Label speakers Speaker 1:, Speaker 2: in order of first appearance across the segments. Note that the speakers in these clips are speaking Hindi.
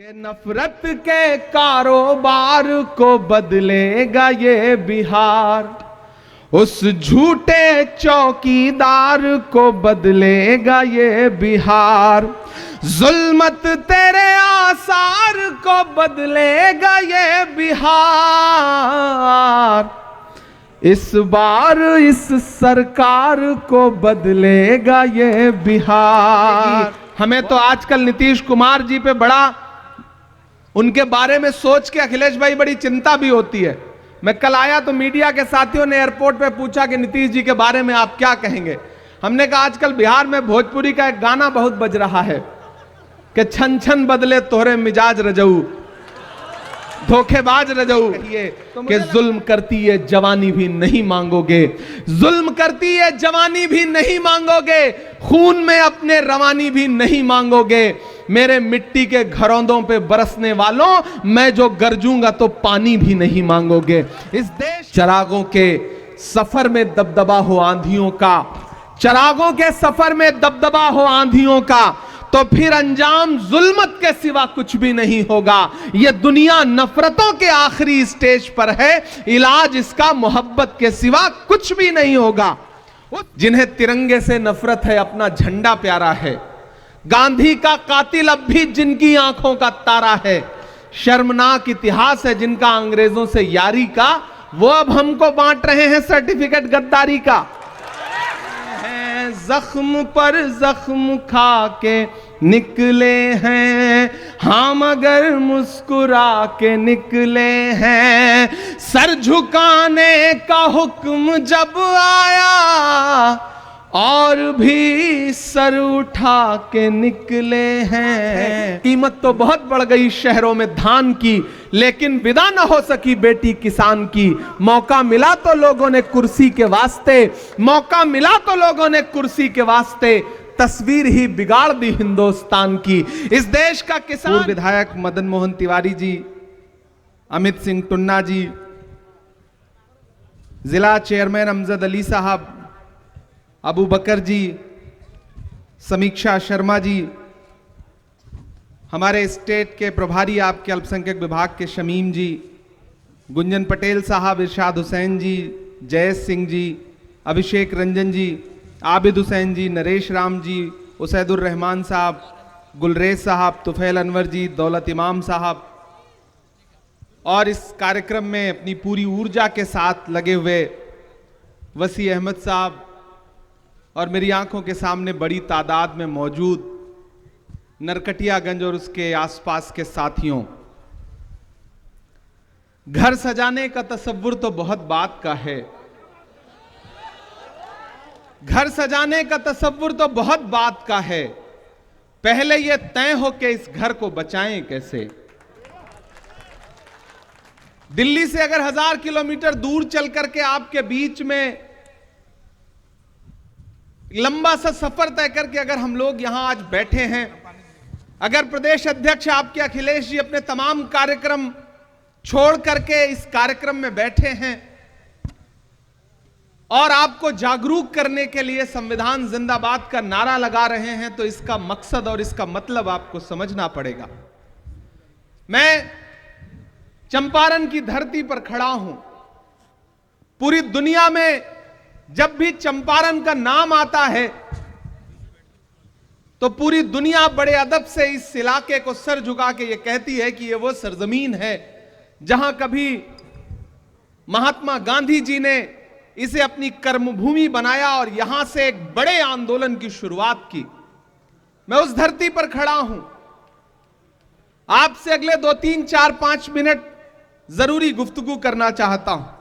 Speaker 1: कि नफरत के कारोबार को बदलेगा ये बिहार, उस झूठे चौकीदार को बदलेगा ये बिहार, जुल्मत तेरे आसार को बदलेगा ये बिहार, इस बार इस सरकार को बदलेगा ये बिहार। हमें तो आजकल नीतीश कुमार जी पे बड़ा, उनके बारे में सोच के अखिलेश भाई बड़ी चिंता भी होती है। मैं कल आया तो मीडिया के साथियों ने एयरपोर्ट पे पूछा कि नीतीश जी के बारे में आप क्या कहेंगे। हमने कहा आजकल बिहार में भोजपुरी का एक गाना बहुत बज रहा है कि छन छन बदले तोहरे मिजाज रजऊ, धोखेबाज रजऊ, कि जुल्म करती है जवानी भी नहीं मांगोगे, जुल्म करती है जवानी भी नहीं मांगोगे, खून में अपने रवानी भी नहीं मांगोगे, मेरे मिट्टी के घरौंदों पे बरसने वालों मैं जो गरजूंगा तो पानी भी नहीं मांगोगे। इस देश चिरागों के सफर में दबदबा हो आंधियों का, चिरागों के सफर में दबदबा हो आंधियों का, तो फिर अंजाम जुल्मत के सिवा कुछ भी नहीं होगा। यह दुनिया नफरतों के आखिरी स्टेज पर है, इलाज इसका मोहब्बत के सिवा कुछ भी नहीं होगा। जिन्हें तिरंगे से नफरत है अपना झंडा प्यारा है, गांधी का कातिल अब भी जिनकी आंखों का तारा है, शर्मनाक इतिहास है जिनका अंग्रेजों से यारी का, वो अब हमको बांट रहे हैं सर्टिफिकेट गद्दारी का। जख्म पर जख्म खा के निकले हैं हाँ, मगर मुस्कुरा के निकले हैं, सर झुकाने का हुक्म जब आया और भी सर उठा के निकले हैं। कीमत तो बहुत बढ़ गई शहरों में धान की, लेकिन विदा न हो सकी बेटी किसान की। मौका मिला तो लोगों ने कुर्सी के वास्ते, मौका मिला तो लोगों ने कुर्सी के वास्ते तस्वीर ही बिगाड़ दी हिंदुस्तान की। इस देश का किसान पूर्व विधायक मदन मोहन तिवारी जी, अमित सिंह टुन्ना जी, जिला चेयरमैन अमजद अली साहब, अबू बकर जी, समीक्षा शर्मा जी, हमारे स्टेट के प्रभारी आपके अल्पसंख्यक विभाग के शमीम जी, गुंजन पटेल साहब, इरशाद हुसैन जी, जयेश सिंह जी, अभिषेक रंजन जी, आबिद हुसैन जी, नरेश राम जी, उसैदुर रहमान साहब, गुलरेज साहब, तुफैल अनवर जी, दौलत इमाम साहब, और इस कार्यक्रम में अपनी पूरी ऊर्जा के साथ लगे हुए वसी अहमद साहब, और मेरी आंखों के सामने बड़ी तादाद में मौजूद नरकटियागंज और उसके आसपास के साथियों। घर सजाने का तसव्वुर तो बहुत बात का है, घर सजाने का तसव्वुर तो बहुत बात का है, पहले यह तय हो कि इस घर को बचाएं कैसे। दिल्ली से अगर 1000 किलोमीटर दूर चल करके आपके बीच में लंबा सा सफर तय करके अगर हम लोग यहां आज बैठे हैं, अगर प्रदेश अध्यक्ष आपके अखिलेश जी अपने तमाम कार्यक्रम छोड़ करके इस कार्यक्रम में बैठे हैं और आपको जागरूक करने के लिए संविधान जिंदाबाद का नारा लगा रहे हैं, तो इसका मकसद और इसका मतलब आपको समझना पड़ेगा। मैं चंपारण की धरती पर खड़ा हूं। पूरी दुनिया में जब भी चंपारण का नाम आता है तो पूरी दुनिया बड़े अदब से इस इलाके को सर झुका के ये कहती है कि ये वो सरजमीन है जहां कभी महात्मा गांधी जी ने इसे अपनी कर्मभूमि बनाया और यहां से एक बड़े आंदोलन की शुरुआत की। मैं उस धरती पर खड़ा हूं। आपसे अगले 2, 3, 4, 5 मिनट जरूरी गुफ्तगू करना चाहता हूं।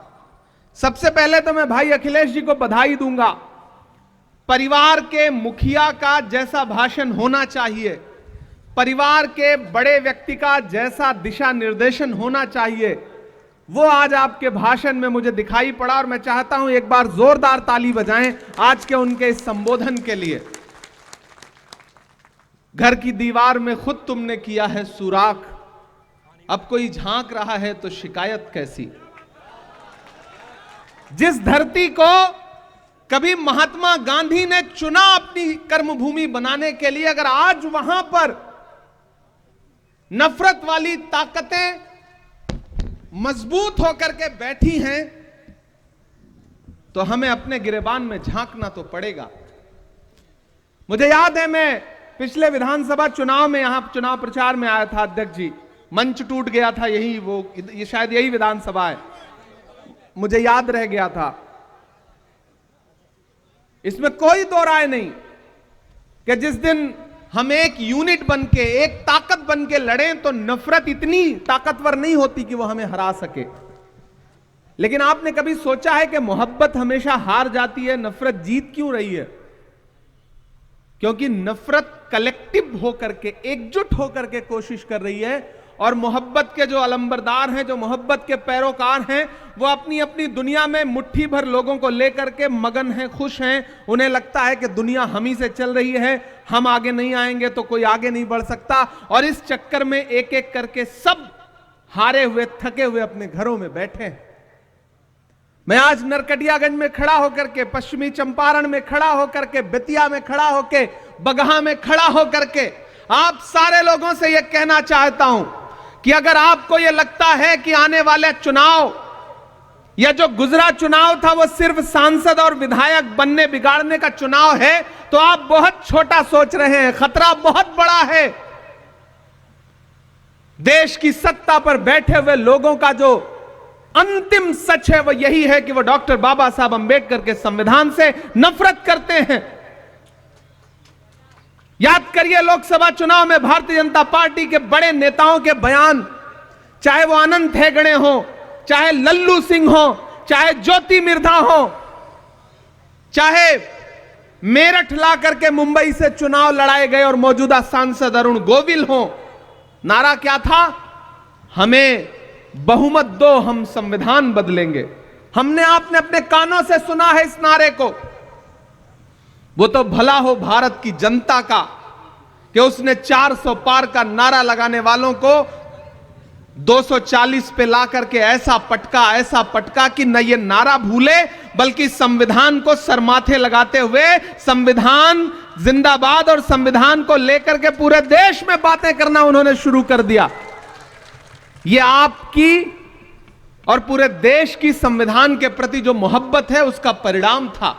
Speaker 1: सबसे पहले तो मैं भाई अखिलेश जी को बधाई दूंगा। परिवार के मुखिया का जैसा भाषण होना चाहिए, परिवार के बड़े व्यक्ति का जैसा दिशा निर्देशन होना चाहिए, वो आज आपके भाषण में मुझे दिखाई पड़ा, और मैं चाहता हूं एक बार जोरदार ताली बजाएं आज के उनके इस संबोधन के लिए। घर की दीवार में खुद तुमने किया है सुराख, अब कोई झांक रहा है तो शिकायत कैसी। जिस धरती को कभी महात्मा गांधी ने चुना अपनी कर्मभूमि बनाने के लिए, अगर आज वहां पर नफरत वाली ताकतें मजबूत होकर के बैठी हैं, तो हमें अपने गिरेबान में झांकना तो पड़ेगा। मुझे याद है, मैं पिछले विधानसभा चुनाव में यहां चुनाव प्रचार में आया था, अध्यक्ष जी, मंच टूट गया था, ये शायद यही विधानसभा है, मुझे याद रह गया था। इसमें कोई दो राय नहीं कि जिस दिन हम एक यूनिट बनके, एक ताकत बनके लड़ें, तो नफरत इतनी ताकतवर नहीं होती कि वो हमें हरा सके। लेकिन आपने कभी सोचा है कि मोहब्बत हमेशा हार जाती है, नफरत जीत क्यों रही है? क्योंकि नफरत कलेक्टिव होकर के, एकजुट होकर के कोशिश कर रही है, और मोहब्बत के जो अलंबरदार हैं, जो मोहब्बत के पैरोकार हैं, वो अपनी अपनी दुनिया में मुट्ठी भर लोगों को लेकर के मगन हैं, खुश हैं। उन्हें लगता है कि दुनिया हम ही से चल रही है, हम आगे नहीं आएंगे तो कोई आगे नहीं बढ़ सकता, और इस चक्कर में एक एक करके सब हारे हुए, थके हुए अपने घरों में बैठे हैं। मैं आज नरकटियागंज में खड़ा होकर के, पश्चिमी चंपारण में खड़ा होकर के, बेतिया में खड़ा होकर, बगहा में खड़ा होकर के आप सारे लोगों से यह कहना चाहता हूं कि अगर आपको यह लगता है कि आने वाले चुनाव या जो गुजरा चुनाव था वो सिर्फ सांसद और विधायक बनने बिगाड़ने का चुनाव है, तो आप बहुत छोटा सोच रहे हैं। खतरा बहुत बड़ा है। देश की सत्ता पर बैठे हुए लोगों का जो अंतिम सच है वो यही है कि वो डॉक्टर बाबा साहब अंबेडकर के संविधान से नफरत करते हैं। याद करिए, लोकसभा चुनाव में भारतीय जनता पार्टी के बड़े नेताओं के बयान, चाहे वो अनंत हेगड़े हो, चाहे लल्लू सिंह हो, चाहे ज्योति मिर्धा हो, चाहे मेरठ ला करके मुंबई से चुनाव लड़ाए गए और मौजूदा सांसद अरुण गोविल हो, नारा क्या था? हमें बहुमत दो, हम संविधान बदलेंगे। हमने, आपने अपने कानों से सुना है इस नारे को। वो तो भला हो भारत की जनता का कि उसने 400 पार का नारा लगाने वालों को 240 पे ला करके ऐसा पटका कि न ये नारा भूले, बल्कि संविधान को सरमाथे लगाते हुए संविधान जिंदाबाद और संविधान को लेकर के पूरे देश में बातें करना उन्होंने शुरू कर दिया। ये आपकी और पूरे देश की संविधान के प्रति जो मोहब्बत है उसका परिणाम था।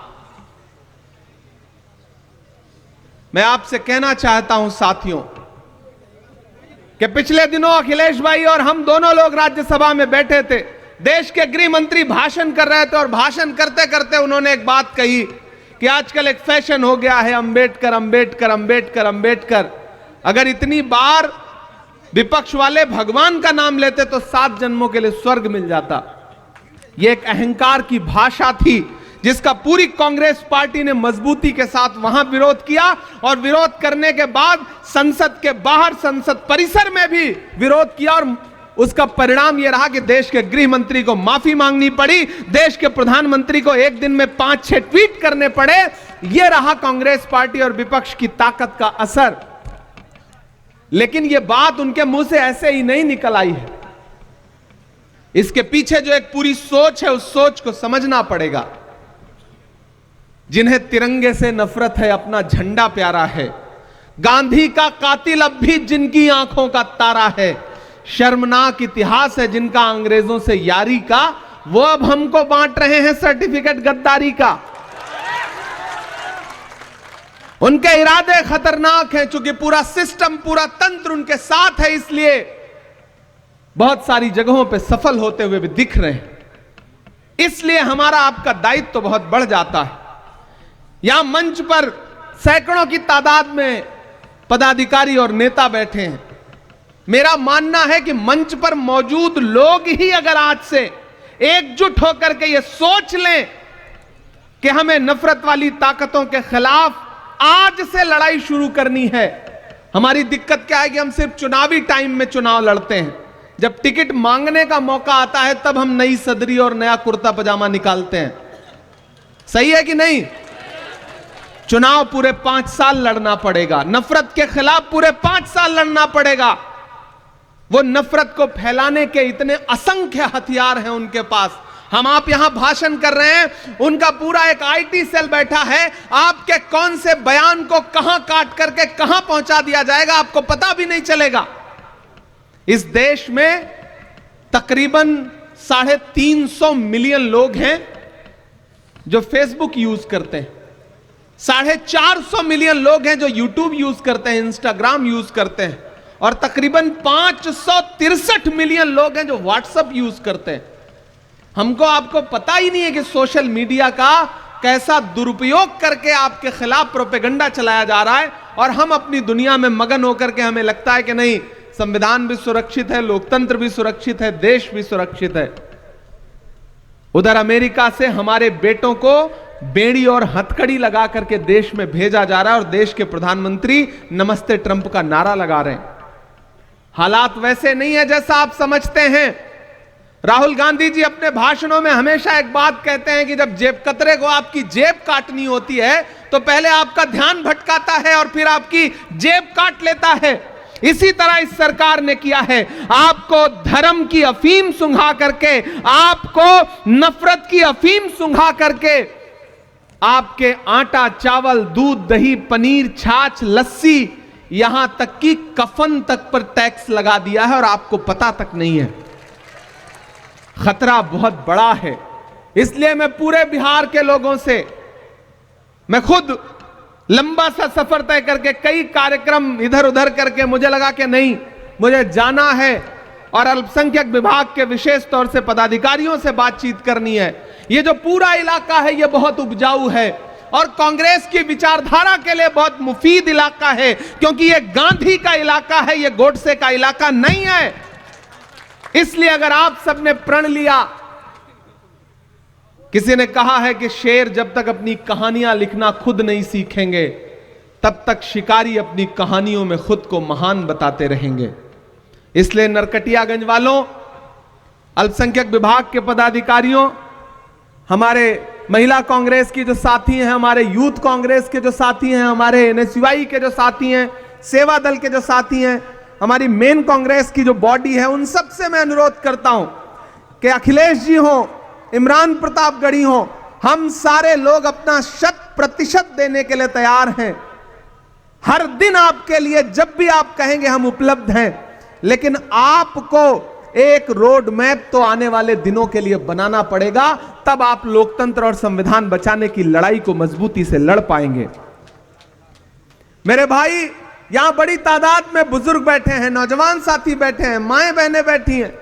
Speaker 1: मैं आपसे कहना चाहता हूं साथियों कि पिछले दिनों अखिलेश भाई और हम दोनों लोग राज्यसभा में बैठे थे। देश के गृह मंत्री भाषण कर रहे थे और भाषण करते करते उन्होंने एक बात कही कि आजकल एक फैशन हो गया है अंबेडकर अंबेडकर अंबेडकर अंबेडकर। अगर इतनी बार विपक्ष वाले भगवान का नाम लेते तो 7 जन्मों के लिए स्वर्ग मिल जाता। यह एक अहंकार की भाषा थी जिसका पूरी कांग्रेस पार्टी ने मजबूती के साथ वहां विरोध किया, और विरोध करने के बाद संसद के बाहर, संसद परिसर में भी विरोध किया, और उसका परिणाम यह रहा कि देश के गृह मंत्री को माफी मांगनी पड़ी, देश के प्रधानमंत्री को एक दिन में 5-6 ट्वीट करने पड़े। यह रहा कांग्रेस पार्टी और विपक्ष की ताकत का असर। लेकिन यह बात उनके मुंह से ऐसे ही नहीं निकल आई है। इसके पीछे जो एक पूरी सोच है, उस सोच को समझना पड़ेगा। जिन्हें तिरंगे से नफरत है, अपना झंडा प्यारा है, गांधी का कातिल अब भी जिनकी आंखों का तारा है, शर्मनाक इतिहास है जिनका अंग्रेजों से यारी का, वो अब हमको बांट रहे हैं सर्टिफिकेट गद्दारी का। उनके इरादे खतरनाक हैं, चूंकि पूरा सिस्टम, पूरा तंत्र उनके साथ है, इसलिए बहुत सारी जगहों पे सफल होते हुए भी दिख रहे हैं। इसलिए हमारा आपका दायित्व तो बहुत बढ़ जाता है। यहां मंच पर सैकड़ों की तादाद में पदाधिकारी और नेता बैठे हैं। मेरा मानना है कि मंच पर मौजूद लोग ही अगर आज से एकजुट होकर के ये सोच लें कि हमें नफरत वाली ताकतों के खिलाफ आज से लड़ाई शुरू करनी है। हमारी दिक्कत क्या है कि हम सिर्फ चुनावी टाइम में चुनाव लड़ते हैं, जब टिकट मांगने का मौका आता है तब हम नई सदरी और नया कुर्ता पजामा निकालते हैं। सही है कि नहीं? चुनाव पूरे 5 साल लड़ना पड़ेगा, नफरत के खिलाफ पूरे 5 साल लड़ना पड़ेगा। वो नफरत को फैलाने के इतने असंख्य हथियार हैं उनके पास। हम आप यहां भाषण कर रहे हैं, उनका पूरा एक आईटी सेल बैठा है। आपके कौन से बयान को कहां काट करके कहां पहुंचा दिया जाएगा आपको पता भी नहीं चलेगा। इस देश में तकरीबन 350 मिलियन लोग हैं जो फेसबुक यूज करते हैं, 450 मिलियन लोग हैं जो यूट्यूब यूज करते हैं, इंस्टाग्राम यूज करते हैं, और तकरीबन 563 मिलियन लोग हैं जो व्हाट्सएप यूज करते हैं। हमको आपको पता ही नहीं है कि सोशल मीडिया का कैसा दुरुपयोग करके आपके खिलाफ प्रोपेगेंडा चलाया जा रहा है, और हम अपनी दुनिया में मगन होकर के हमें लगता है कि नहीं, संविधान भी सुरक्षित है, लोकतंत्र भी सुरक्षित है, देश भी सुरक्षित है। उधर अमेरिका से हमारे बेटों को बेड़ी और हथकड़ी लगा करके देश में भेजा जा रहा है, और देश के प्रधानमंत्री नमस्ते ट्रंप का नारा लगा रहे हैं। हालात वैसे नहीं है जैसा आप समझते हैं। राहुल गांधी जी अपने भाषणों में हमेशा एक बात कहते हैं कि जब जेब कतरे को आपकी जेब काटनी होती है तो पहले आपका ध्यान भटकाता है और फिर आपकी जेब काट लेता है। इसी तरह इस सरकार ने किया है, आपको धर्म की अफीम सुंघा करके, आपको नफरत की अफीम सुंघा करके, आपके आटा, चावल, दूध, दही, पनीर, छाछ, लस्सी, यहां तक कि कफन तक पर टैक्स लगा दिया है और आपको पता तक नहीं है। खतरा बहुत बड़ा है। इसलिए मैं पूरे बिहार के लोगों से, मैं खुद लंबा सा सफर तय करके कई कार्यक्रम इधर उधर करके मुझे लगा कि नहीं, मुझे जाना है और अल्पसंख्यक विभाग के विशेष तौर से पदाधिकारियों से बातचीत करनी है। ये जो पूरा इलाका है ये बहुत उपजाऊ है और कांग्रेस की विचारधारा के लिए बहुत मुफीद इलाका है, क्योंकि ये गांधी का इलाका है, ये गोडसे का इलाका नहीं है। इसलिए अगर आप सबने प्रण लिया, किसी ने कहा है कि शेर जब तक अपनी कहानियां लिखना खुद नहीं सीखेंगे तब तक शिकारी अपनी कहानियों में खुद को महान बताते रहेंगे। इसलिए नरकटियागंज वालों, अल्पसंख्यक विभाग के पदाधिकारियों, हमारे महिला कांग्रेस की जो साथी हैं, हमारे यूथ कांग्रेस के जो साथी हैं, हमारे एनएसयूआई के जो साथी हैं, सेवा दल के जो साथी हैं, हमारी मेन कांग्रेस की जो बॉडी है, उन सब से मैं अनुरोध करता हूं कि अखिलेश जी हो, इमरान प्रतापगढ़ी हो, हम सारे लोग अपना 100% देने के लिए तैयार हैं। हर दिन आपके लिए जब भी आप कहेंगे हम उपलब्ध हैं, लेकिन आपको एक रोड मैप तो आने वाले दिनों के लिए बनाना पड़ेगा, तब आप लोकतंत्र और संविधान बचाने की लड़ाई को मजबूती से लड़ पाएंगे। मेरे भाई, यहां बड़ी तादाद में बुजुर्ग बैठे हैं, नौजवान साथी बैठे हैं, माएं बहनें बैठी हैं।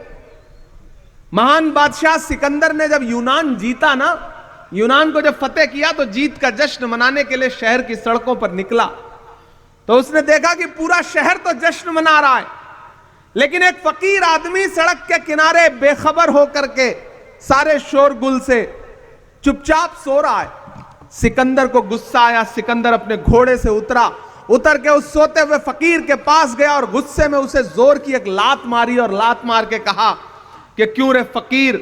Speaker 1: महान बादशाह सिकंदर ने जब यूनान जीता ना, यूनान को जब फतेह किया तो जीत का जश्न मनाने के लिए शहर की सड़कों पर निकला, तो उसने देखा कि पूरा शहर तो जश्न मना रहा है, लेकिन एक फकीर आदमी सड़क के किनारे बेखबर होकर के सारे शोरगुल से चुपचाप सो रहा है। सिकंदर को गुस्सा आया, सिकंदर अपने घोड़े से उतर के उस सोते हुए फकीर के पास गया और गुस्से में उसे जोर की एक लात मारी और लात मार के कहा कि क्यों रे फकीर,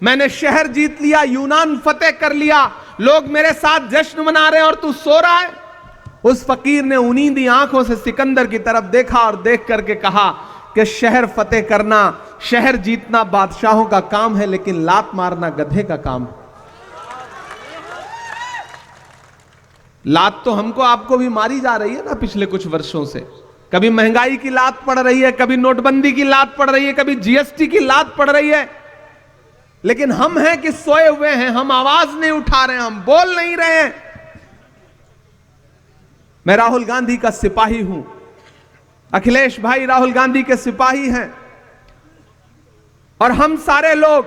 Speaker 1: मैंने शहर जीत लिया, यूनान फतेह कर लिया, लोग मेरे साथ जश्न मना रहे हैं और तू सो रहा है। उस फकीर ने उनींदी आंखों से सिकंदर की तरफ देखा और देख करके कहा कि शहर फतेह करना, शहर जीतना बादशाहों का काम है, लेकिन लात मारना गधे का काम है। लात तो हमको आपको भी मारी जा रही है ना पिछले कुछ वर्षों से। कभी महंगाई की लात पड़ रही है, कभी नोटबंदी की लात पड़ रही है, कभी जीएसटी की लात पड़ रही है, लेकिन हम हैं कि सोए हुए हैं, हम आवाज नहीं उठा रहे हैं, हम बोल नहीं रहे हैं। मैं राहुल गांधी का सिपाही हूं, अखिलेश भाई राहुल गांधी के सिपाही हैं, और हम सारे लोग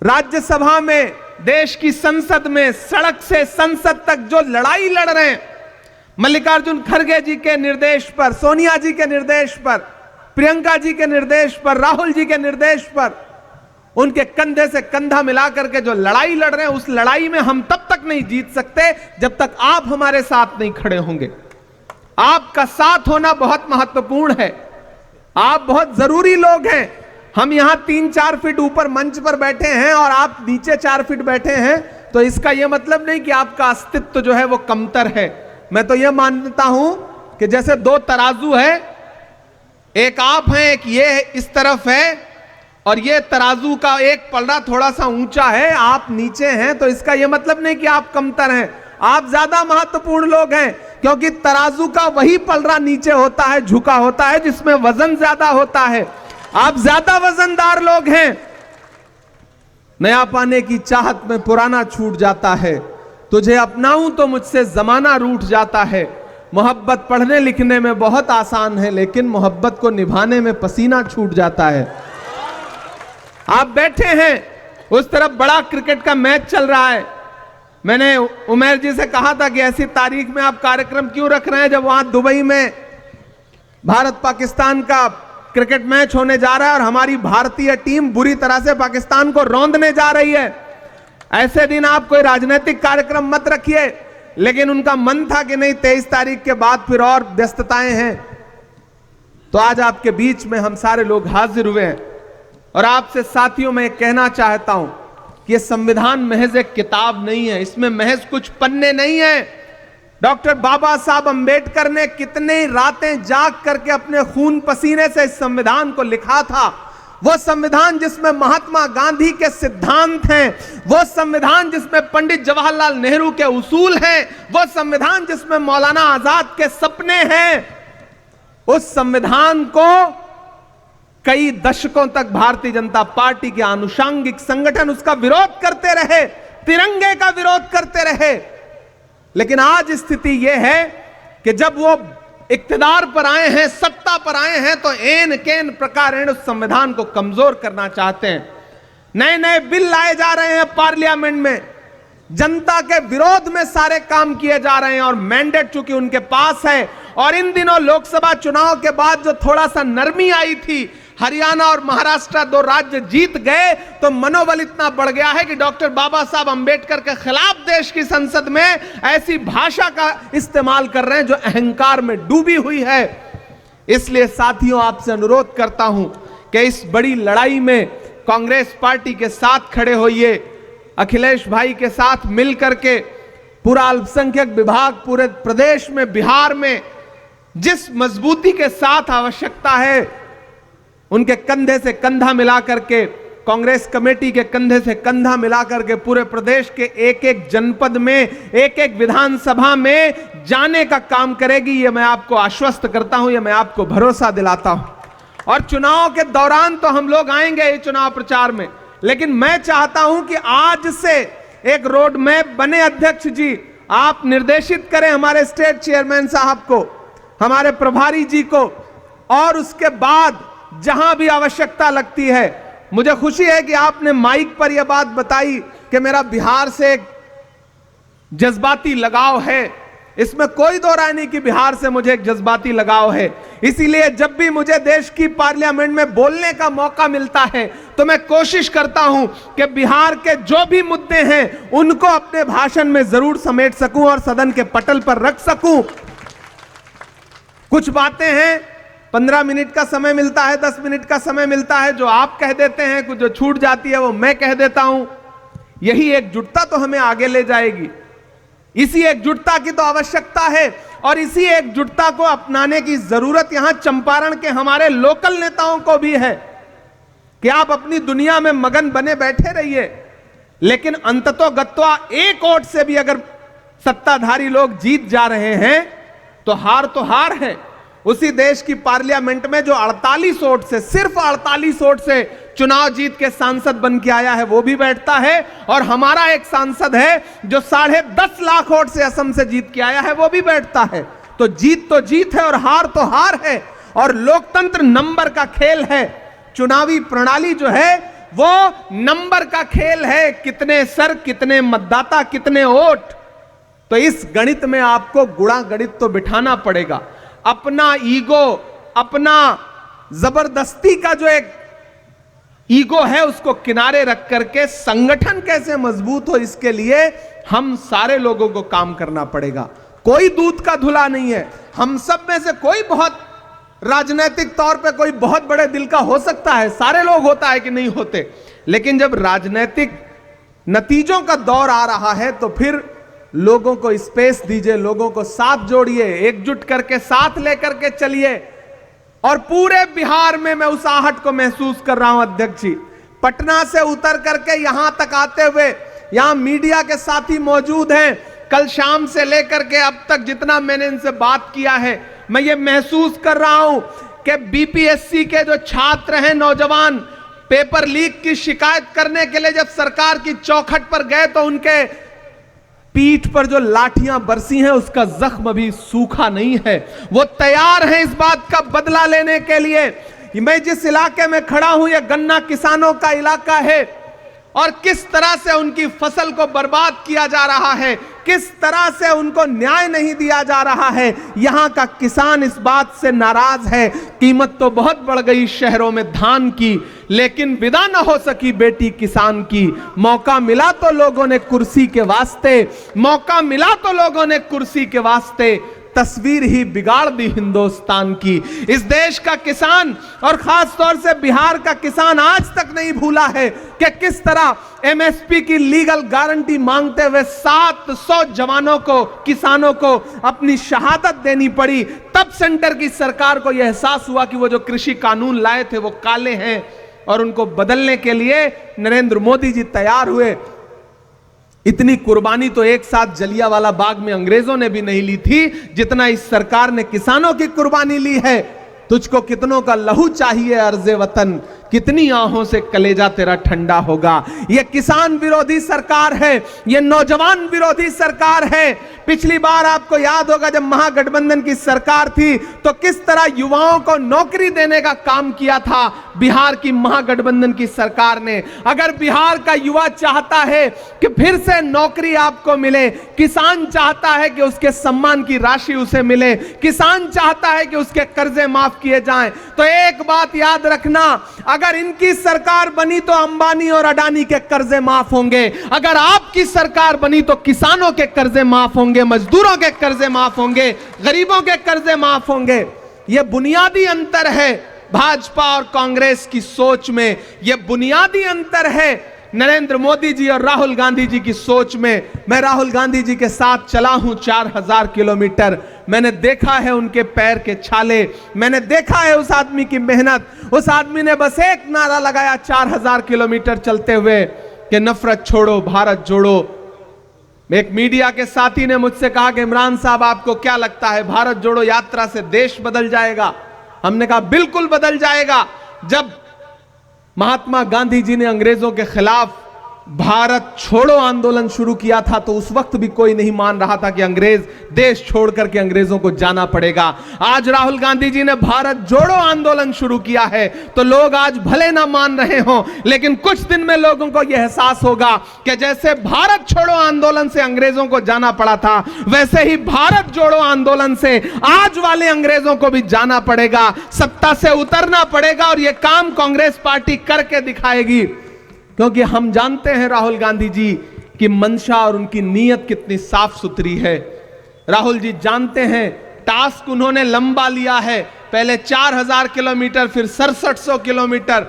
Speaker 1: राज्यसभा में, देश की संसद में, सड़क से संसद तक जो लड़ाई लड़ रहे हैं, मल्लिकार्जुन खड़गे जी के निर्देश पर, सोनिया जी के निर्देश पर, प्रियंका जी के निर्देश पर, राहुल जी के निर्देश पर, उनके कंधे से कंधा मिलाकर के जो लड़ाई लड़ रहे हैं, उस लड़ाई में हम तब तक नहीं जीत सकते जब तक आप हमारे साथ नहीं खड़े होंगे। आपका साथ होना बहुत महत्वपूर्ण है, आप बहुत जरूरी लोग हैं। हम यहां 3-4 फीट ऊपर मंच पर बैठे हैं और आप नीचे 4 फीट बैठे हैं, तो इसका यह मतलब नहीं कि आपका अस्तित्व जो है वो कमतर है। मैं तो यह मानता हूं कि जैसे 2 तराजू है, एक आप हैं, एक ये इस तरफ है, और ये तराजू का एक पलड़ा थोड़ा सा ऊंचा है, आप नीचे हैं, तो इसका यह मतलब नहीं कि आप कमतर हैं, आप ज्यादा महत्वपूर्ण लोग हैं। क्योंकि तराजू का वही पलड़ा नीचे होता है, झुका होता है, जिसमें वजन ज्यादा होता है। आप ज्यादा वजनदार लोग हैं, नया पाने की चाहत में पुराना छूट जाता है। तुझे अपनाऊं तो मुझसे जमाना रूठ जाता है। मोहब्बत पढ़ने लिखने में बहुत आसान है, लेकिन मोहब्बत को निभाने में पसीना छूट जाता है। आप बैठे हैं, उस तरफ बड़ा क्रिकेट का मैच चल रहा है। मैंने उमेर जी से कहा था कि ऐसी तारीख में आप कार्यक्रम क्यों रख रहे हैं जब वहां दुबई में भारत पाकिस्तान का क्रिकेट मैच होने जा रहा है और हमारी भारतीय टीम बुरी तरह से पाकिस्तान को रौंदने जा रही है। ऐसे दिन आप कोई राजनीतिक कार्यक्रम मत रखिए। लेकिन उनका मन था कि नहीं, 23 तारीख के बाद फिर और व्यस्तताएं हैं। तो आज आपके बीच में हम सारे लोग हाजिर हुए हैं और आपसे साथियों में कहना चाहता हूं कि यह संविधान महज एक किताब नहीं है, इसमें महज कुछ पन्ने नहीं है। डॉक्टर बाबा साहब अंबेडकर ने कितने रातें जाग करके अपने खून पसीने से इस संविधान को लिखा था। वो संविधान जिसमें महात्मा गांधी के सिद्धांत हैं, वो संविधान जिसमें पंडित जवाहरलाल नेहरू के उसूल हैं, वो संविधान जिसमें मौलाना आजाद के सपने हैं, उस संविधान को कई दशकों तक भारतीय जनता पार्टी के आनुषंगिक संगठन उसका विरोध करते रहे, तिरंगे का विरोध करते रहे। लेकिन आज स्थिति यह है कि जब वो इक्तिदार पर आए हैं, सत्ता पर आए हैं, तो एन केन प्रकार उस संविधान को कमजोर करना चाहते हैं। नए नए बिल लाए जा रहे हैं पार्लियामेंट में, जनता के विरोध में सारे काम किए जा रहे हैं और मैंडेट चूंकि उनके पास है। और इन दिनों लोकसभा चुनाव के बाद जो थोड़ा सा नरमी आई थी, हरियाणा और महाराष्ट्र 2 राज्य जीत गए, तो मनोबल इतना बढ़ गया है कि डॉक्टर बाबा साहब अंबेडकर के खिलाफ देश की संसद में ऐसी भाषा का इस्तेमाल कर रहे हैं जो अहंकार में डूबी हुई है। इसलिए साथियों, आपसे अनुरोध करता हूं कि इस बड़ी लड़ाई में कांग्रेस पार्टी के साथ खड़े होइए, अखिलेश भाई के साथ मिलकर के पूरा अल्पसंख्यक विभाग पूरे प्रदेश में, बिहार में जिस मजबूती के साथ आवश्यकता है, उनके कंधे से कंधा मिलाकर के, कांग्रेस कमेटी के कंधे से कंधा मिलाकर के पूरे प्रदेश के एक एक जनपद में, एक एक विधानसभा में जाने का काम करेगी। ये मैं आपको आश्वस्त करता हूं, ये मैं आपको भरोसा दिलाता हूं। और चुनाव के दौरान तो हम लोग आएंगे चुनाव प्रचार में, लेकिन मैं चाहता हूं कि आज से एक रोड मैप बने। अध्यक्ष जी, आप निर्देशित करें हमारे स्टेट चेयरमैन साहब को, हमारे प्रभारी जी को, और उसके बाद जहां भी आवश्यकता लगती है। मुझे खुशी है कि आपने माइक पर यह बात बताई कि मेरा बिहार से एक जज्बाती लगाव है। इसमें कोई दो राय नहीं कि बिहार से मुझे एक जज्बाती लगाव है। इसीलिए जब भी मुझे देश की पार्लियामेंट में बोलने का मौका मिलता है तो मैं कोशिश करता हूं कि बिहार के जो भी मुद्दे हैं उनको अपने भाषण में जरूर समेट सकूं और सदन के पटल पर रख सकूं। कुछ बातें हैं, 15 मिनट का समय मिलता है, 10 मिनट का समय मिलता है, जो आप कह देते हैं, कुछ जो छूट जाती है वो मैं कह देता हूं। यही एकजुटता तो हमें आगे ले जाएगी। इसी एकजुटता की तो आवश्यकता है और इसी एकजुटता को अपनाने की जरूरत यहां चंपारण के हमारे लोकल नेताओं को भी है कि आप अपनी दुनिया में मगन बने बैठे रहिए, लेकिन अंततोगत्वा एक वोट से भी अगर सत्ताधारी लोग जीत जा रहे हैं तो हार है। उसी देश की पार्लियामेंट में जो 48 वोट से, सिर्फ 48 वोट से चुनाव जीत के सांसद बन के आया है वो भी बैठता है, और हमारा एक सांसद है जो 10.5 लाख वोट से असम से जीत के आया है वो भी बैठता है। तो जीत है और हार है। और लोकतंत्र नंबर का खेल है। चुनावी प्रणाली जो है वो नंबर का खेल है, कितने सर, कितने मतदाता, कितने वोट। तो इस गणित में आपको गुणा गणित तो बिठाना पड़ेगा। अपना ईगो, अपना जबरदस्ती का जो एक ईगो है उसको किनारे रख करके संगठन कैसे मजबूत हो, इसके लिए हम सारे लोगों को काम करना पड़ेगा। कोई दूध का धुला नहीं है। हम सब में से कोई बहुत राजनीतिक तौर पे कोई बहुत बड़े दिल का हो सकता है, सारे लोग होता है कि नहीं होते, लेकिन जब राजनीतिक नतीजों का दौर आ रहा है तो फिर लोगों को स्पेस दीजिए, लोगों को साथ जोड़िए, एकजुट करके साथ लेकर के चलिए। और पूरे बिहार में मैं उस आहट को महसूस कर रहा हूं अध्यक्ष जी। पटना से उतर करके यहां तक आते हुए, यहां मीडिया के साथी मौजूद हैं, कल शाम से लेकर के अब तक जितना मैंने इनसे बात किया है, मैं ये महसूस कर रहा हूं कि बीपीएससी के जो छात्र हैं, नौजवान, पेपर लीक की शिकायत करने के लिए जब सरकार की चौखट पर गए तो उनके पीठ पर जो लाठियां बरसी हैं उसका जख्म अभी सूखा नहीं है। वो तैयार हैं इस बात का बदला लेने के लिए। मैं जिस इलाके में खड़ा हूं, यह गन्ना किसानों का इलाका है और किस तरह से उनकी फसल को बर्बाद किया जा रहा है, किस तरह से उनको न्याय नहीं दिया जा रहा है। यहां का किसान इस बात से नाराज है। कीमत तो बहुत बढ़ गई शहरों में धान की, लेकिन विदा न हो सकी बेटी किसान की। मौका मिला तो लोगों ने कुर्सी के वास्ते, मौका मिला तो लोगों ने कुर्सी के वास्ते तस्वीर ही बिगाड़ दी हिंदुस्तान की। इस देश का किसान और खास तौर से बिहार का किसान आज तक नहीं भूला है कि किस तरह एमएसपी की लीगल गारंटी मांगते हुए 700 जवानों को, किसानों को अपनी शहादत देनी पड़ी। तब सेंटर की सरकार को यह एहसास हुआ कि वो जो कृषि कानून लाए थे वो काले हैं और उनको बदलने के लिए नरेंद्र मोदी जी तैयार हुए। इतनी कुर्बानी तो एक साथ जलियांवाला बाग में अंग्रेजों ने भी नहीं ली थी जितना इस सरकार ने किसानों की कुर्बानी ली है। तुझको कितनों का लहू चाहिए अर्ज़े वतन, कितनी आहों से कलेजा तेरा ठंडा होगा। यह किसान विरोधी सरकार है, यह नौजवान विरोधी सरकार है। पिछली बार आपको याद होगा जब महागठबंधन की सरकार थी तो किस तरह युवाओं को नौकरी देने का काम किया था बिहार की महागठबंधन की सरकार ने। अगर बिहार का युवा चाहता है कि फिर से नौकरी आपको मिले, किसान चाहता है कि उसके सम्मान की राशि उसे मिले, किसान चाहता है कि उसके कर्जे माफ किए जाएं, तो एक बात याद रखना, अगर इनकी सरकार बनी तो अंबानी और अडानी के कर्जे माफ होंगे। अगर आपकी सरकार बनी तो किसानों के कर्जे माफ होंगे, मजदूरों के कर्जे माफ होंगे, गरीबों के कर्जे माफ होंगे। यह बुनियादी अंतर है भाजपा और कांग्रेस की सोच में, यह बुनियादी अंतर है नरेंद्र मोदी जी और राहुल गांधी जी की सोच में। मैं राहुल गांधी जी के साथ चला हूं 4000 किलोमीटर। मैंने देखा है उनके पैर के छाले, मैंने देखा है उस आदमी की मेहनत। उस आदमी ने बस एक नारा लगाया 4000 किलोमीटर चलते हुए कि नफरत छोड़ो, भारत जोड़ो। एक मीडिया के साथी ने मुझसे कहा कि इमरान साहब आपको क्या लगता है भारत जोड़ो यात्रा से देश बदल जाएगा? हमने कहा बिल्कुल बदल जाएगा। जब महात्मा गांधी जी ने अंग्रेजों के खिलाफ भारत छोड़ो आंदोलन शुरू किया था तो उस वक्त भी कोई नहीं मान रहा था कि अंग्रेज देश छोड़ करके अंग्रेजों को जाना पड़ेगा। आज राहुल गांधी जी ने भारत जोड़ो आंदोलन शुरू किया है तो लोग आज भले ना मान रहे हों, लेकिन कुछ दिन में लोगों को यह एहसास होगा कि जैसे भारत छोड़ो आंदोलन से अंग्रेजों को जाना पड़ा था, वैसे ही भारत जोड़ो आंदोलन से आज वाले अंग्रेजों को भी जाना पड़ेगा, सत्ता से उतरना पड़ेगा। और यह काम कांग्रेस पार्टी करके दिखाएगी, क्योंकि हम जानते हैं राहुल गांधी जी की मंशा और उनकी नीयत कितनी साफ सुथरी है। राहुल जी जानते हैं टास्क उन्होंने लंबा लिया है, पहले 4000 किलोमीटर, फिर 6700 किलोमीटर,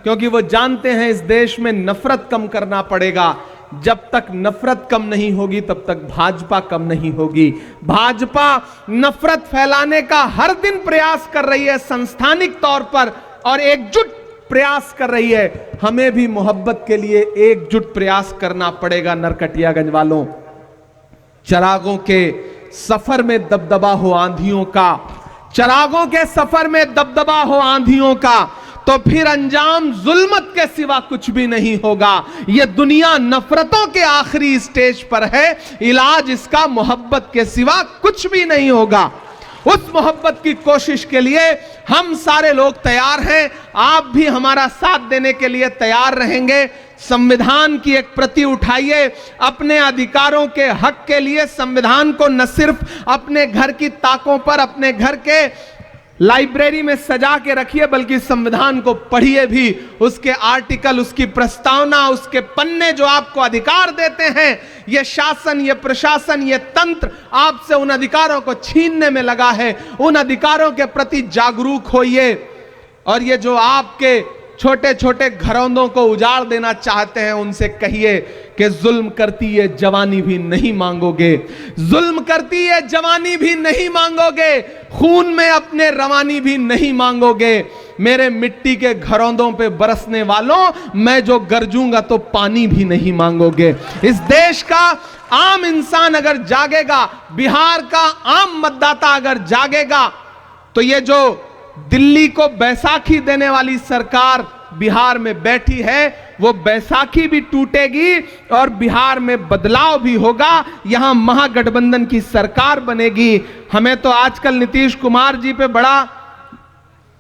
Speaker 1: क्योंकि वो जानते हैं इस देश में नफरत कम करना पड़ेगा। जब तक नफरत कम नहीं होगी तब तक भाजपा कम नहीं होगी। भाजपा नफरत फैलाने का हर दिन प्रयास कर रही है संस्थानिक तौर पर और एकजुट प्रयास कर रही है। हमें भी मोहब्बत के लिए एकजुट प्रयास करना पड़ेगा। नरकटियागंज वालों, चिरागों के सफर में दबदबा हो आंधियों का, चिरागों के सफर में दबदबा हो आंधियों का, तो फिर अंजाम जुल्मत के सिवा कुछ भी नहीं होगा। यह दुनिया नफरतों के आखिरी स्टेज पर है, इलाज इसका मोहब्बत के सिवा कुछ भी नहीं होगा। उस मोहब्बत की कोशिश के लिए हम सारे लोग तैयार हैं। आप भी हमारा साथ देने के लिए तैयार रहेंगे। संविधान की एक प्रति उठाइए, अपने अधिकारों के हक के लिए संविधान को न सिर्फ अपने घर की ताकों पर, अपने घर के लाइब्रेरी में सजा के रखिए, बल्कि संविधान को पढ़िए भी। उसके आर्टिकल, उसकी प्रस्तावना, उसके पन्ने जो आपको अधिकार देते हैं, यह शासन, यह प्रशासन, यह तंत्र आपसे उन अधिकारों को छीनने में लगा है। उन अधिकारों के प्रति जागरूक होइए और ये जो आपके छोटे छोटे घरौंदों को उजाड़ देना चाहते हैं उनसे कहिए कि जुल्म करती ये जवानी भी नहीं मांगोगे, जुल्म करती ये जवानी भी नहीं मांगोगे, खून में अपने रवानी भी नहीं मांगोगे। मेरे मिट्टी के घरौंदों पे बरसने वालों, मैं जो गरजूंगा तो पानी भी नहीं मांगोगे। इस देश का आम इंसान अगर जागेगा, बिहार का आम मतदाता अगर जागेगा, तो ये जो दिल्ली को बैसाखी देने वाली सरकार बिहार में बैठी है, वो बैसाखी भी टूटेगी और बिहार में बदलाव भी होगा। यहां महागठबंधन की सरकार बनेगी। हमें तो आजकल नीतीश कुमार जी पे बड़ा,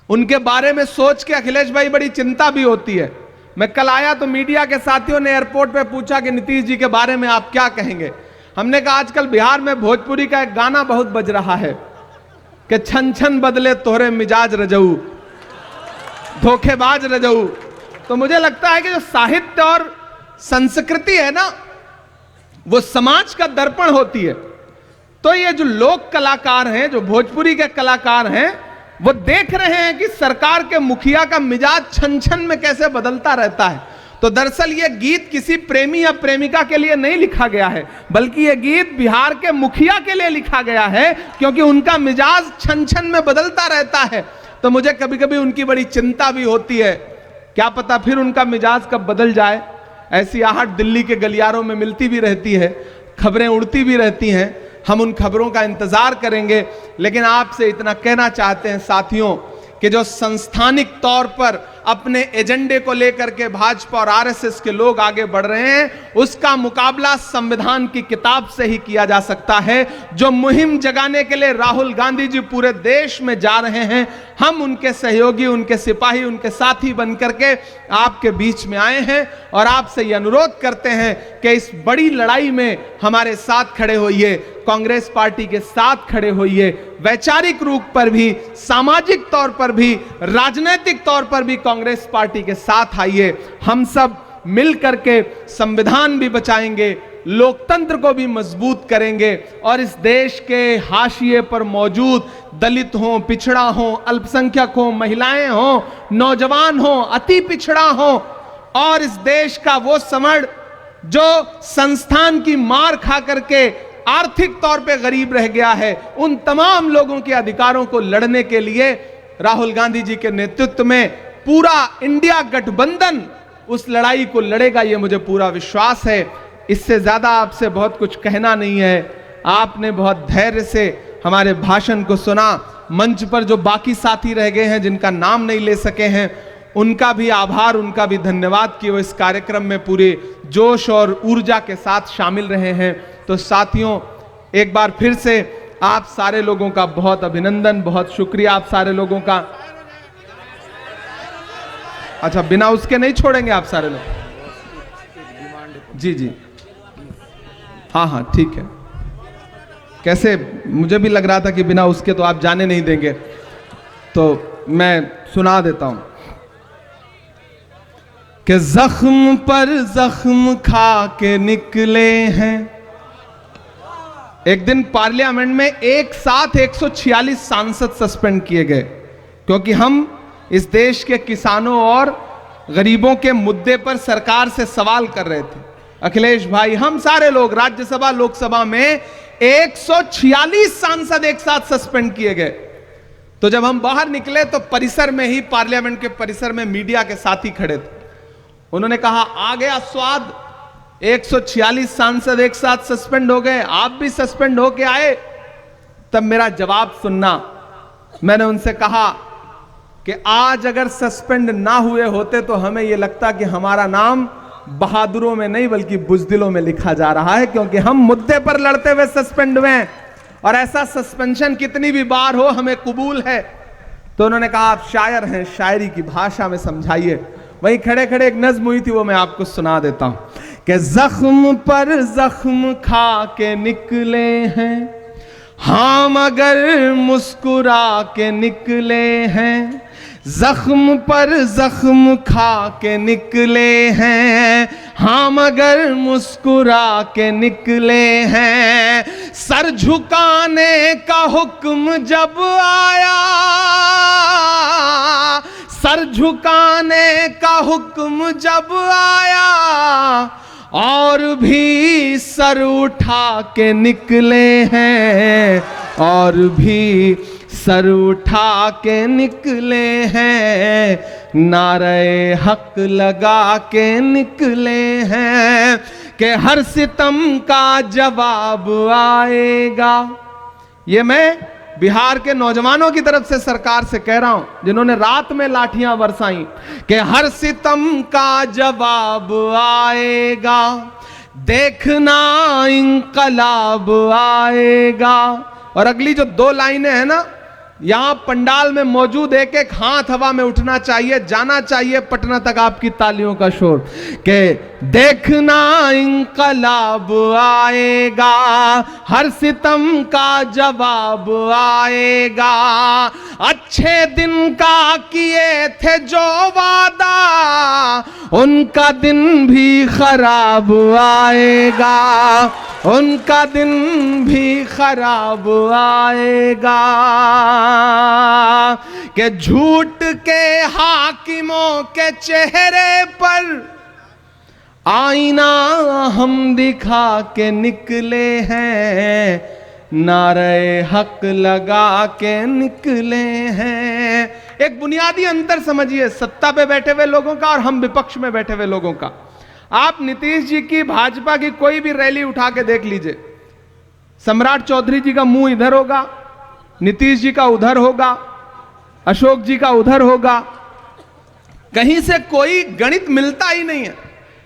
Speaker 1: उनके बारे में सोच के अखिलेश भाई बड़ी चिंता भी होती है। मैं कल आया तो मीडिया के साथियों ने एयरपोर्ट पे पूछा कि नीतीश जी के बारे में आप क्या कहेंगे। हमने कहा आजकल बिहार में भोजपुरी का एक गाना बहुत बज रहा है कि छन छन बदले तोहरे मिजाज रजऊ, धोखेबाज रजऊ। तो मुझे लगता है कि जो साहित्य और संस्कृति है ना, वो समाज का दर्पण होती है। तो ये जो लोक कलाकार हैं, जो भोजपुरी के कलाकार हैं, वो देख रहे हैं कि सरकार के मुखिया का मिजाज छन छन में कैसे बदलता रहता है। तो दरअसल ये गीत किसी प्रेमी या प्रेमिका के लिए नहीं लिखा गया है, बल्कि ये गीत बिहार के मुखिया के लिए लिखा गया है, क्योंकि उनका मिजाज छन छन में बदलता रहता है। तो मुझे कभी कभी उनकी बड़ी चिंता भी होती है, क्या पता फिर उनका मिजाज कब बदल जाए। ऐसी आहट दिल्ली के गलियारों में मिलती भी रहती है, खबरें उड़ती भी रहती हैं। हम उन खबरों का इंतजार करेंगे, लेकिन आपसे इतना कहना चाहते हैं साथियों कि जो संस्थानिक तौर पर अपने एजेंडे को लेकर के भाजपा और आरएसएस के लोग आगे बढ़ रहे हैं, उसका मुकाबला संविधान की किताब से ही किया जा सकता है। जो मुहिम जगाने के लिए राहुल गांधी जी पूरे देश में जा रहे हैं, हम उनके सहयोगी, उनके सिपाही, उनके साथी बनकर के आपके बीच में आए हैं और आपसे ये अनुरोध करते हैं कि इस बड़ी लड़ाई में हमारे साथ खड़े होइए, कांग्रेस पार्टी के साथ खड़े होइए। वैचारिक रूप पर भी, सामाजिक तौर पर भी, राजनीतिक तौर पर भी कांग्रेस पार्टी के साथ आइए। हम सब मिल करके संविधान भी बचाएंगे, लोकतंत्र को भी मजबूत करेंगे और इस देश के हाशिए पर मौजूद दलित हो, पिछड़ा हो, अल्पसंख्यक हो, महिलाएं हो, नौजवान हो, अति पिछड़ा हो और इस देश का वो समड़ जो संस्थान की मार खा करके आर्थिक तौर पे गरीब रह गया है, उन तमाम लोगों के अधिकारों को लड़ने के लिए राहुल गांधी जी के नेतृत्व में पूरा इंडिया गठबंधन उस लड़ाई को लड़ेगा, ये मुझे पूरा विश्वास है। इससे ज्यादा आपसे बहुत कुछ कहना नहीं है। आपने बहुत धैर्य से हमारे भाषण को सुना। मंच पर जो बाकी साथी रह गए हैं, जिनका नाम नहीं ले सके हैं, उनका भी आभार, उनका भी धन्यवाद कि वो इस कार्यक्रम में पूरे जोश और ऊर्जा के साथ शामिल रहे हैं। तो साथियों, एक बार फिर से आप सारे लोगों का बहुत अभिनंदन, बहुत शुक्रिया आप सारे लोगों का। अच्छा, बिना उसके नहीं छोड़ेंगे आप सारे लोग? जी जी, हाँ हाँ ठीक है। कैसे, मुझे भी लग रहा था कि बिना उसके तो आप जाने नहीं देंगे, तो मैं सुना देता हूं कि जख्म पर जख्म खा के निकले हैं। एक दिन पार्लियामेंट में एक साथ 146 सांसद सस्पेंड किए गए, क्योंकि हम इस देश के किसानों और गरीबों के मुद्दे पर सरकार से सवाल कर रहे थे। अखिलेश भाई, हम सारे लोग, राज्यसभा लोकसभा में 146 सांसद एक साथ सस्पेंड किए गए। तो जब हम बाहर निकले तो परिसर में ही, पार्लियामेंट के परिसर में मीडिया के साथी खड़े थे। उन्होंने कहा, आ गया स्वाद, 146 सांसद एक साथ सस्पेंड हो गए, आप भी सस्पेंड होके आए। तब मेरा जवाब सुनना। मैंने उनसे कहा कि आज अगर सस्पेंड ना हुए होते तो हमें यह लगता कि हमारा नाम बहादुरों में नहीं बल्कि बुजदिलों में लिखा जा रहा है, क्योंकि हम मुद्दे पर लड़ते हुए सस्पेंड हुए हैं और ऐसा सस्पेंशन कितनी भी बार हो हमें कबूल है। तो उन्होंने कहा, आप शायर हैं, शायरी की भाषा में समझाइए। वहीं खड़े खड़े एक नज्म हुई थी, वो मैं आपको सुना देता हूं कि जख्म पर जख्म खा के निकले हैं हम, अगर मुस्कुरा के निकले हैं। जख्म पर जख्म खा के निकले हैं हम, अगर मुस्कुरा के निकले हैं। सर झुकाने का हुक्म जब आया, सर झुकाने का हुक्म जब आया, और भी सर उठा के निकले हैं, और भी सर उठा के निकले हैं, नारे हक लगा के निकले हैं कि हर सितम का जवाब आएगा। ये मैं बिहार के नौजवानों की तरफ से सरकार से कह रहा हूं, जिन्होंने रात में लाठियां बरसाई, कि हर सितम का जवाब आएगा, देखना इंकलाब आएगा। और अगली जो 2 लाइनें हैं ना, यहां पंडाल में मौजूद एक एक हाथ हवा में उठना चाहिए, जाना चाहिए पटना तक आपकी तालियों का शोर, कि देखना इंकलाब आएगा, हर सितम का जवाब आएगा, अच्छे दिन का किए थे जो वादा, उनका दिन भी खराब आएगा, उनका दिन भी खराब आएगा, कि झूठ के हाकिमों के चेहरे पर आईना हम दिखा के निकले हैं, नारे हक लगा के निकले हैं। एक बुनियादी अंतर समझिए सत्ता पे बैठे हुए लोगों का और हम विपक्ष में बैठे हुए लोगों का। आप नीतीश जी की, भाजपा की कोई भी रैली उठा के देख लीजिए, सम्राट चौधरी जी का मुंह इधर होगा, नीतीश जी का उधर होगा, अशोक जी का उधर होगा, कहीं से कोई गणित मिलता ही नहीं है।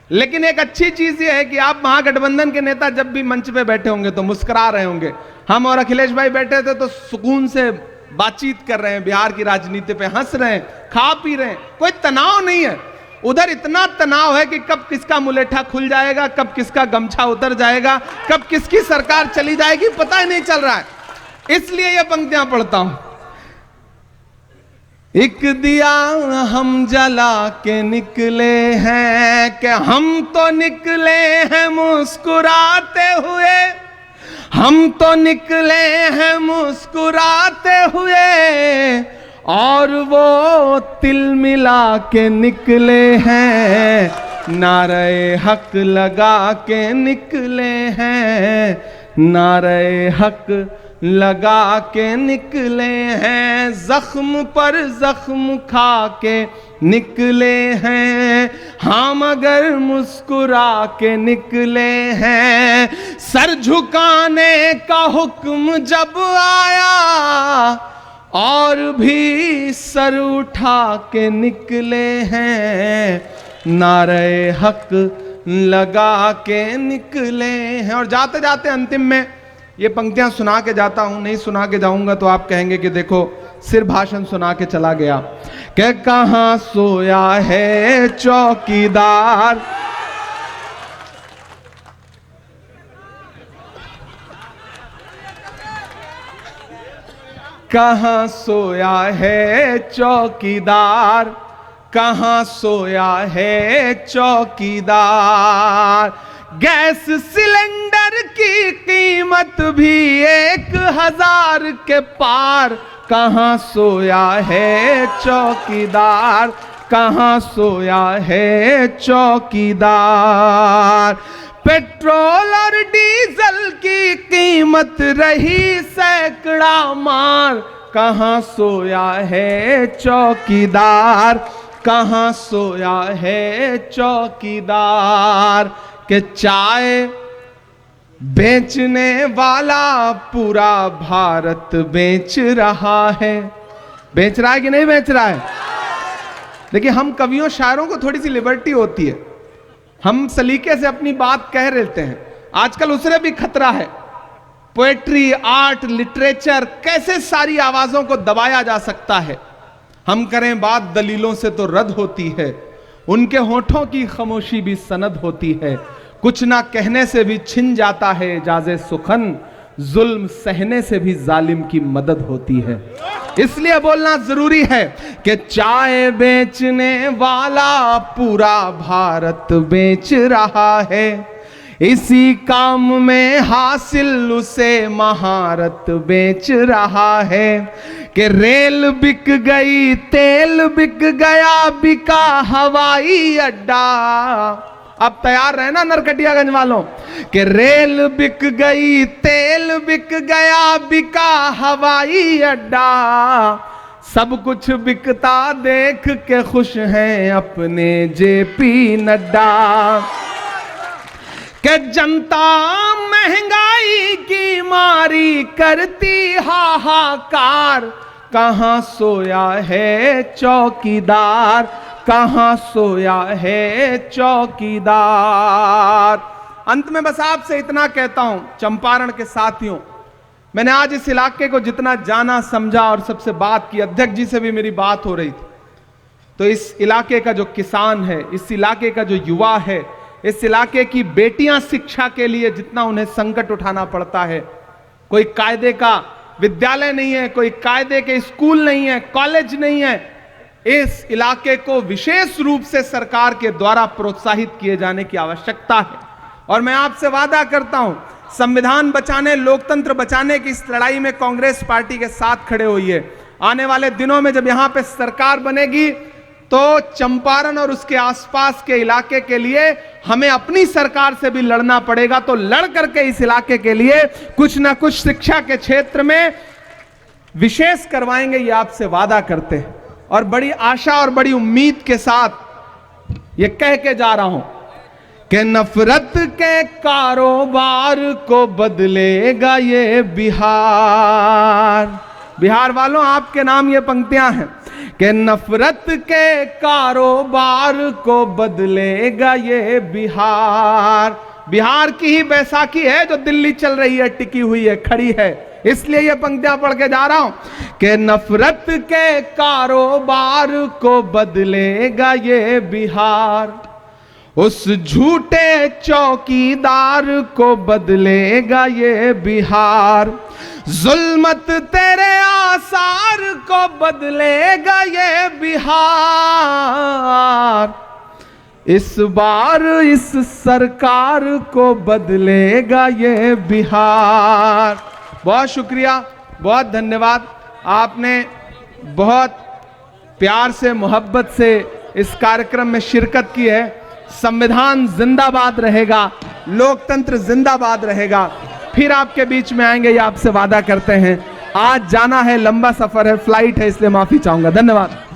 Speaker 1: लेकिन एक अच्छी चीज यह है कि आप महागठबंधन के नेता जब भी मंच पे बैठे होंगे तो मुस्कुरा रहे होंगे। हम और अखिलेश भाई बैठे थे तो सुकून से बातचीत कर रहे हैं, बिहार की राजनीति पे हंस रहे हैं, खा पी रहे हैं, कोई तनाव नहीं है। उधर इतना तनाव है कि कब किसका मुलेठा खुल जाएगा, कब किसका गमछा उतर जाएगा, कब किसकी सरकार चली जाएगी, पता ही नहीं चल रहा है। इसलिए ये पंक्तियां पढ़ता हूं। एक दिया हम जला के निकले हैं, कि हम तो निकले हैं मुस्कुराते हुए, हम तो निकले हैं मुस्कुराते हुए, और वो तिल मिला के निकले हैं, नारे हक लगा के निकले हैं, नारे हक लगा के निकले हैं, जख्म पर जख्म खा के निकले हैं, हम अगर मुस्कुरा के निकले हैं, सर झुकाने का हुक्म जब आया, और भी सर उठा के निकले हैं, नारे हक लगा के निकले हैं। और जाते जाते अंतिम में ये पंक्तियां सुना के जाता हूं, नहीं सुना के जाऊंगा तो आप कहेंगे कि देखो सिर्फ भाषण सुना के चला गया। कि कहां सोया है चौकीदार, कहां सोया है चौकीदार, कहां सोया है चौकीदार, गैस सिलेंडर की कीमत भी 1000 के पार, कहां सोया है चौकीदार, कहां सोया है चौकीदार, पेट्रोल और डीजल की कीमत रही सैकड़ा मार, कहां सोया है चौकीदार, कहां सोया है चौकीदार, कि चाय बेचने वाला पूरा भारत बेच रहा है। बेच रहा है कि नहीं बेच रहा है? देखिए, हम कवियों शायरों को थोड़ी सी लिबर्टी होती है, हम सलीके से अपनी बात कह लेते हैं। आजकल उससे भी खतरा है। पोएट्री, आर्ट, लिटरेचर, कैसे सारी आवाजों को दबाया जा सकता है। हम करें बात दलीलों से तो रद्द होती है, उनके होठों की खामोशी भी सनद होती है, कुछ ना कहने से भी छिन जाता है इजाज़े सुखन, जुल्म सहने से भी जालिम की मदद होती है। इसलिए बोलना जरूरी है कि चाय बेचने वाला पूरा भारत बेच रहा है, इसी काम में हासिल उसे महारत बेच रहा है, कि रेल बिक गई, तेल बिक गया, बिका हवाई अड्डा, अब तैयार रहना नरकटियागंज वालों कि रेल बिक गई, तेल बिक गया, बिका हवाई अड्डा, सब कुछ बिकता देख के खुश हैं अपने जेपी नड्डा। कि जनता महंगाई की मारी करती हाहाकार, कहां सोया है चौकीदार, कहां सोया है चौकीदार। अंत में बस आपसे इतना कहता हूं चंपारण के साथियों, मैंने आज इस इलाके को जितना जाना समझा और सबसे बात की, अध्यक्ष जी से भी मेरी बात हो रही थी, तो इस इलाके का जो किसान है, इस इलाके का जो युवा है, इस इलाके की बेटियां शिक्षा के लिए जितना उन्हें संकट उठाना पड़ता है, कोई कायदे का विद्यालय नहीं है, कोई कायदे के स्कूल नहीं है, कॉलेज नहीं है, इस इलाके को विशेष रूप से सरकार के द्वारा प्रोत्साहित किए जाने की आवश्यकता है। और मैं आपसे वादा करता हूं, संविधान बचाने, लोकतंत्र बचाने की इस लड़ाई में कांग्रेस पार्टी के साथ खड़े हुई है। आने वाले दिनों में जब यहां पे सरकार बनेगी तो चंपारण और उसके आसपास के इलाके के लिए हमें अपनी सरकार से भी लड़ना पड़ेगा। तो लड़ करके इस इलाके के लिए कुछ ना कुछ शिक्षा के क्षेत्र में विशेष करवाएंगे, ये आपसे वादा करते हैं। और बड़ी आशा और बड़ी उम्मीद के साथ ये कह के जा रहा हूं कि नफरत के कारोबार को बदलेगा ये बिहार। बिहार वालों, आपके नाम ये पंक्तियां हैं कि नफरत के कारोबार को बदलेगा ये बिहार। बिहार की ही बैसाखी है जो दिल्ली चल रही है, टिकी हुई है, खड़ी है, इसलिए ये पंक्तियां पढ़ के जा रहा हूं कि नफरत के कारोबार को बदलेगा ये बिहार, उस झूठे चौकीदार को बदलेगा ये बिहार, जुल्मत तेरे आसार को बदलेगा ये बिहार, इस बार इस सरकार को बदलेगा ये बिहार। बहुत शुक्रिया, बहुत धन्यवाद। आपने बहुत प्यार से, मोहब्बत से इस कार्यक्रम में शिरकत की है। संविधान जिंदाबाद रहेगा, लोकतंत्र जिंदाबाद रहेगा। फिर आपके बीच में आएंगे, ये आपसे वादा करते हैं। आज जाना है, लंबा सफर है, फ्लाइट है, इसलिए माफी चाहूंगा। धन्यवाद।